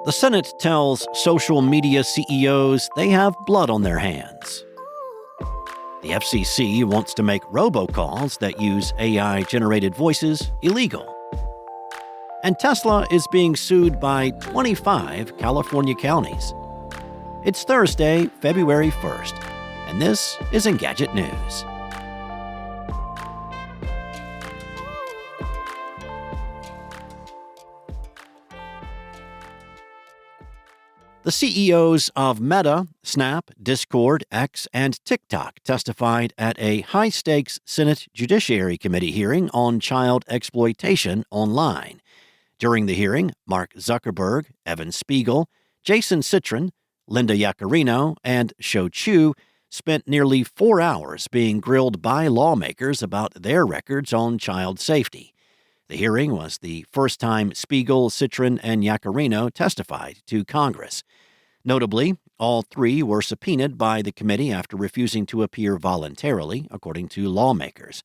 The Senate tells social media CEOs they have blood on their hands. The FCC wants to make robocalls that use AI-generated voices illegal. And Tesla is being sued by 25 California counties. It's Thursday, February 1st, and this is Engadget News. The CEOs of Meta, Snap, Discord, X, and TikTok testified at a high-stakes Senate Judiciary Committee hearing on child exploitation online. During the hearing, Mark Zuckerberg, Evan Spiegel, Jason Citron, Linda Yaccarino, and Shou Chew spent nearly 4 hours being grilled by lawmakers about their records on child safety. The hearing was the first time Spiegel, Citron, and Yaccarino testified to Congress. Notably, all three were subpoenaed by the committee after refusing to appear voluntarily, according to lawmakers.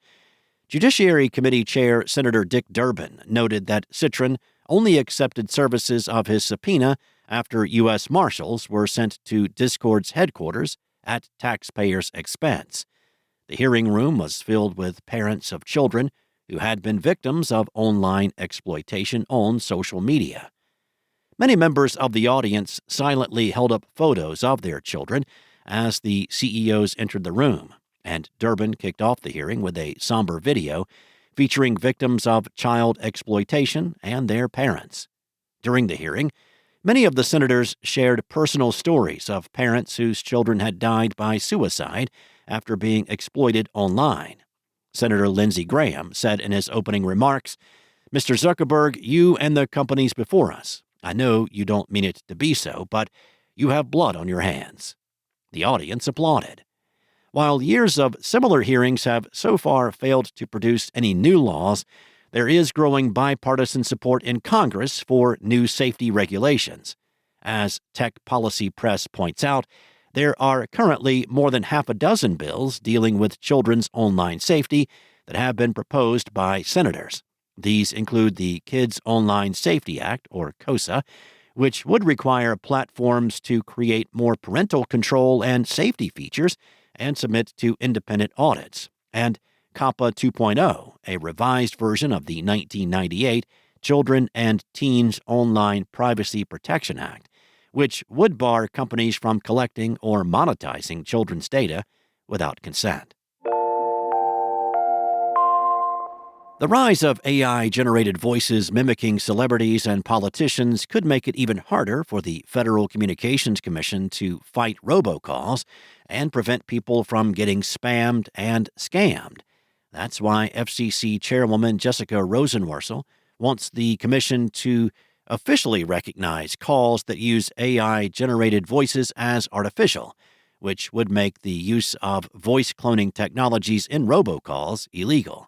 Judiciary Committee Chair Senator Dick Durbin noted that Citron only accepted services of his subpoena after U.S. Marshals were sent to Discord's headquarters at taxpayers' expense. The hearing room was filled with parents of children who had been victims of online exploitation on social media. Many members of the audience silently held up photos of their children as the CEOs entered the room, and Durbin kicked off the hearing with a somber video featuring victims of child exploitation and their parents. During the hearing, many of the senators shared personal stories of parents whose children had died by suicide after being exploited online. Senator Lindsey Graham said in his opening remarks, "Mr. Zuckerberg, you and the companies before us, I know you don't mean it to be so, but you have blood on your hands." The audience applauded. While years of similar hearings have so far failed to produce any new laws, there is growing bipartisan support in Congress for new safety regulations. As Tech Policy Press points out, there are currently more than half a dozen bills dealing with children's online safety that have been proposed by senators. These include the Kids Online Safety Act, or KOSA, which would require platforms to create more parental control and safety features and submit to independent audits, and COPPA 2.0, a revised version of the 1998 Children and Teens Online Privacy Protection Act, which would bar companies from collecting or monetizing children's data without consent. The rise of AI-generated voices mimicking celebrities and politicians could make it even harder for the Federal Communications Commission to fight robocalls and prevent people from getting spammed and scammed. That's why FCC Chairwoman Jessica Rosenworcel wants the commission to officially recognize calls that use AI-generated voices as artificial, which would make the use of voice cloning technologies in robocalls illegal.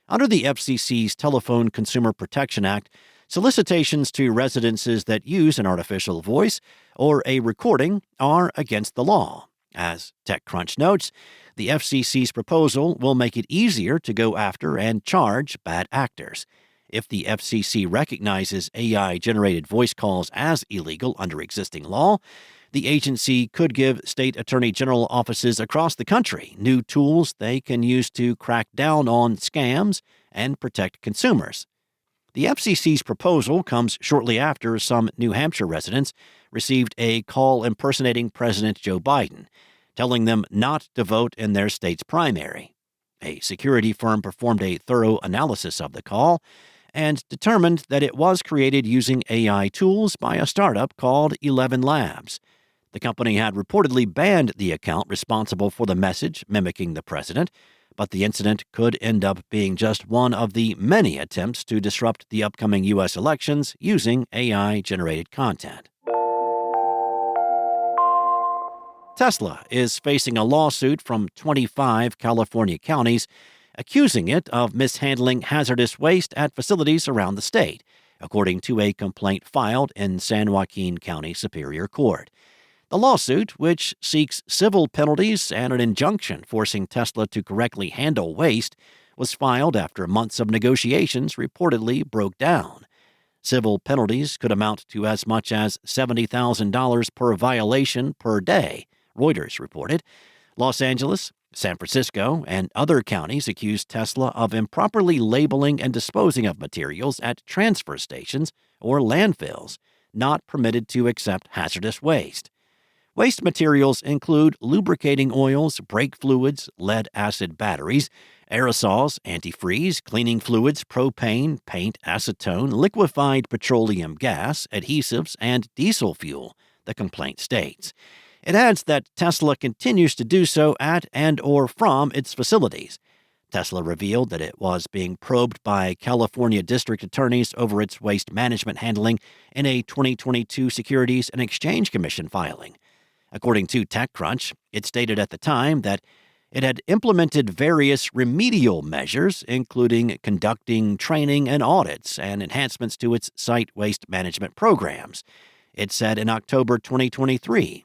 Under the FCC's Telephone Consumer Protection Act, solicitations to residences that use an artificial voice or a recording are against the law. As TechCrunch notes, the FCC's proposal will make it easier to go after and charge bad actors. If the FCC recognizes AI-generated voice calls as illegal under existing law, the agency could give state attorney general offices across the country new tools they can use to crack down on scams and protect consumers. The FCC's proposal comes shortly after some New Hampshire residents received a call impersonating President Joe Biden, telling them not to vote in their state's primary. A security firm performed a thorough analysis of the call and determined that it was created using AI tools by a startup called 11 Labs. The company had reportedly banned the account responsible for the message mimicking the president, but the incident could end up being just one of the many attempts to disrupt the upcoming U.S. elections using AI-generated content. Tesla is facing a lawsuit from 25 California counties accusing it of mishandling hazardous waste at facilities around the state, according to a complaint filed in San Joaquin County Superior Court. The lawsuit, which seeks civil penalties and an injunction forcing Tesla to correctly handle waste, was filed after months of negotiations reportedly broke down. Civil penalties could amount to as much as $70,000 per violation per day, Reuters reported. Los Angeles, San Francisco, and other counties accused Tesla of improperly labeling and disposing of materials at transfer stations or landfills, not permitted to accept hazardous waste. Waste materials include lubricating oils, brake fluids, lead-acid batteries, aerosols, antifreeze, cleaning fluids, propane, paint, acetone, liquefied petroleum gas, adhesives, and diesel fuel, the complaint states. It adds that Tesla continues to do so at and/or from its facilities. Tesla revealed that it was being probed by California district attorneys over its waste management handling in a 2022 Securities and Exchange Commission filing. According to TechCrunch, it stated at the time that it had implemented various remedial measures, including conducting training and audits and enhancements to its site waste management programs. It said in October 2023.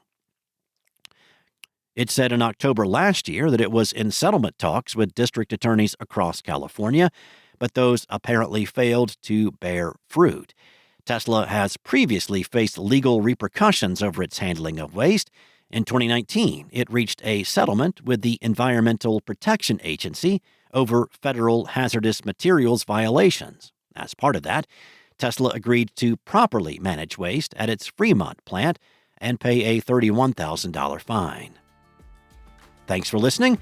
It said in October last year that it was in settlement talks with district attorneys across California, but those apparently failed to bear fruit. Tesla has previously faced legal repercussions over its handling of waste. In 2019, it reached a settlement with the Environmental Protection Agency over federal hazardous materials violations. As part of that, Tesla agreed to properly manage waste at its Fremont plant and pay a $31,000 fine. Thanks for listening.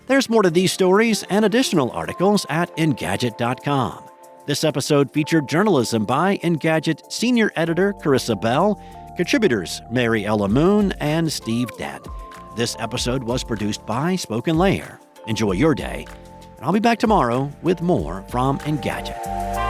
There's more to these stories and additional articles at Engadget.com. This episode featured journalism by Engadget senior editor Carissa Bell, contributors Mary Ella Moon and Steve Dent. This episode was produced by Spoken Layer. Enjoy your day, and I'll be back tomorrow with more from Engadget.